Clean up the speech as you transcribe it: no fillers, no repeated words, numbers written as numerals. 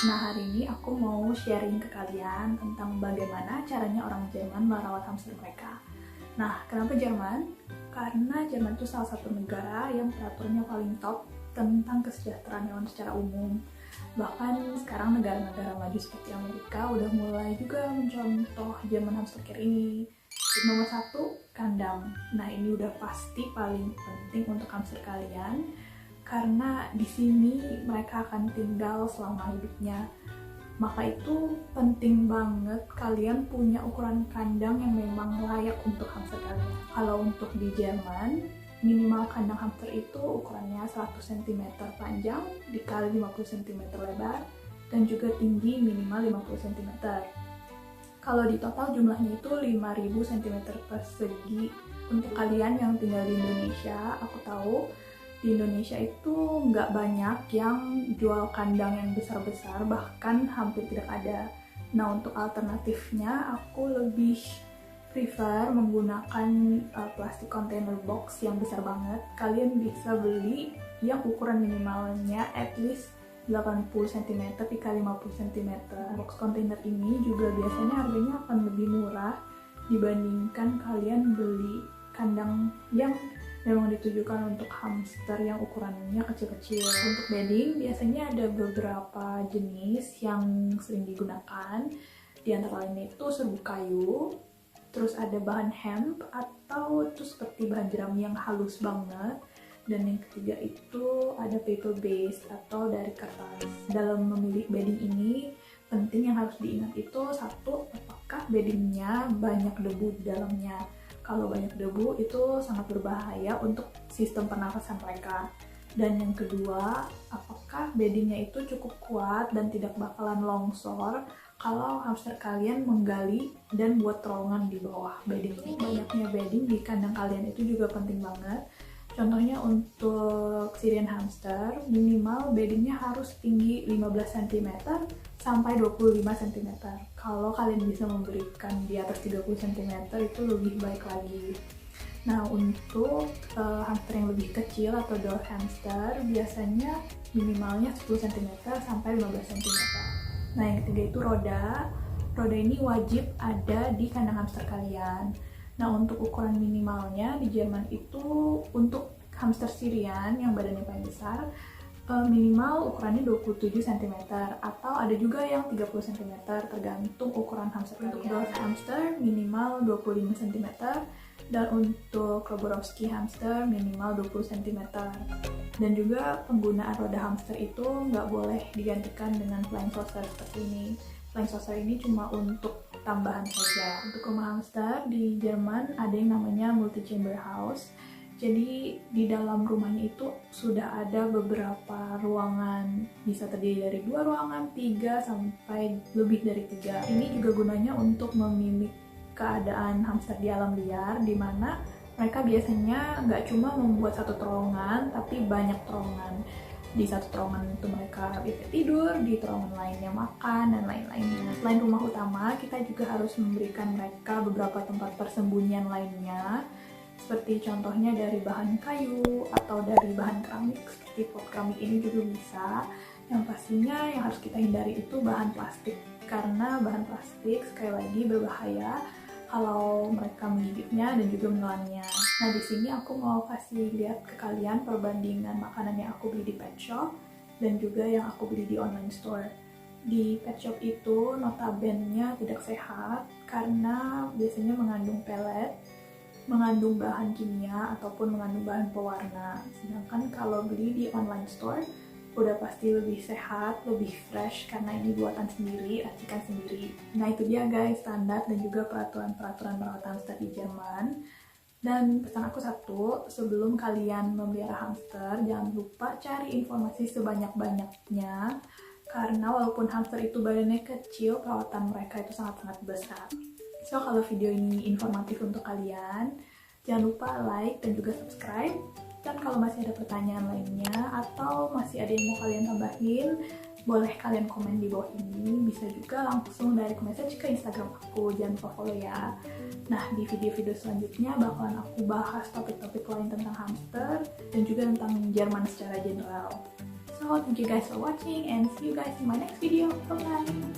Nah, hari ini aku mau sharing ke kalian tentang bagaimana caranya orang Jerman merawat hamster mereka. Nah, kenapa Jerman? Karena Jerman itu salah satu negara yang peraturannya paling top tentang kesejahteraan hewan secara umum. Bahkan sekarang negara-negara maju seperti Amerika udah mulai juga mencontoh German hamster care ini. Nomor 1, kandang. Nah, ini udah pasti paling penting untuk hamster kalian karena di sini mereka akan tinggal selama hidupnya. Maka itu penting banget kalian punya ukuran kandang yang memang layak untuk hamster kalian. Kalau untuk di Jerman, minimal kandang hamster itu ukurannya 100 cm panjang dikali 50 cm lebar dan juga tinggi minimal 50 cm. Kalau di total jumlahnya itu 5000 cm persegi. Untuk kalian yang tinggal di Indonesia, aku tahu di Indonesia itu nggak banyak yang jual kandang yang besar-besar, bahkan hampir tidak ada. Nah, untuk alternatifnya aku lebih prefer menggunakan plastik container box yang besar banget. Kalian bisa beli yang ukuran minimalnya at least 80 cm dikali 50 cm. Box container ini juga biasanya harganya akan lebih murah dibandingkan kalian beli kandang yang memang ditujukan untuk hamster yang ukurannya kecil-kecil. Untuk bedding biasanya ada beberapa jenis yang sering digunakan. Di antara lainnya itu serbuk kayu, terus ada bahan hemp atau itu seperti bahan jerami yang halus banget, dan yang ketiga itu ada paper base atau dari kertas. Dalam memilih bedding ini penting yang harus diingat itu satu, apakah beddingnya banyak debu di dalamnya. Kalau banyak debu itu sangat berbahaya untuk sistem pernafasan mereka. Dan yang kedua, apakah beddingnya itu cukup kuat dan tidak bakalan longsor kalau hamster kalian menggali dan buat terowongan di bawah bedding ini. Banyaknya bedding di kandang kalian itu juga penting banget. Contohnya untuk Syrian hamster, minimal beddingnya harus tinggi 15 cm sampai 25 cm. Kalau kalian bisa memberikan di atas 30 cm itu lebih baik lagi. Nah, untuk hamster yang lebih kecil atau dwarf hamster, biasanya minimalnya 10 cm sampai 15 cm. Nah, yang ketiga itu roda. Roda ini wajib ada di kandang hamster kalian. Nah, untuk ukuran minimalnya di Jerman itu untuk hamster Syrian yang badannya paling besar, minimal ukurannya 27 cm atau ada juga yang 30 cm tergantung ukuran hamster kalian. Untuk dwarf hamster minimal 25 cm dan untuk Roborowski hamster minimal 20 cm. Dan juga penggunaan roda hamster itu nggak boleh digantikan dengan flying saucer seperti ini. Flying saucer ini cuma untuk tambahan saja. Untuk rumah hamster di Jerman ada yang namanya multi-chamber house. Jadi di dalam rumahnya itu sudah ada beberapa ruangan, bisa terdiri dari 2 ruangan, 3 sampai lebih dari 3. Ini juga gunanya untuk memimik keadaan hamster di alam liar, di mana mereka biasanya nggak cuma membuat satu terowongan, tapi banyak terowongan. Di satu terowongan itu mereka bisa tidur, di terowongan lainnya makan, dan lain-lainnya. Selain rumah utama, kita juga harus memberikan mereka beberapa tempat persembunyian lainnya, seperti contohnya dari bahan kayu atau dari bahan keramik, seperti pot keramik ini juga bisa. Yang pastinya yang harus kita hindari itu bahan plastik, karena bahan plastik sekali lagi berbahaya kalau mereka menggigitnya dan juga menelannya. Nah, di sini aku mau kasih lihat ke kalian perbandingan makanan yang aku beli di pet shop dan juga yang aku beli di online store. Di pet shop itu notabene tidak sehat karena biasanya mengandung pelet, mengandung bahan kimia ataupun mengandung bahan pewarna. Sedangkan kalau beli di online store udah pasti lebih sehat, lebih fresh karena ini buatan sendiri, racikan sendiri. Nah, itu dia guys standar dan juga peraturan-peraturan perawatan hamster di Jerman. Dan pesan aku satu, sebelum kalian memelihara hamster, jangan lupa cari informasi sebanyak-banyaknya, karena walaupun hamster itu badannya kecil, perawatan mereka itu sangat-sangat besar. So, kalau video ini informatif untuk kalian, jangan lupa like dan juga subscribe. Dan kalau masih ada pertanyaan lainnya atau masih ada yang mau kalian tambahin, boleh kalian komen di bawah ini. Bisa juga langsung direct message ke Instagram aku, jangan lupa follow ya. Nah, di video-video selanjutnya bakalan aku bahas topik-topik lain tentang hamster dan juga tentang Jerman secara general. So, So thank you guys for watching and see you guys in my next video. Bye bye.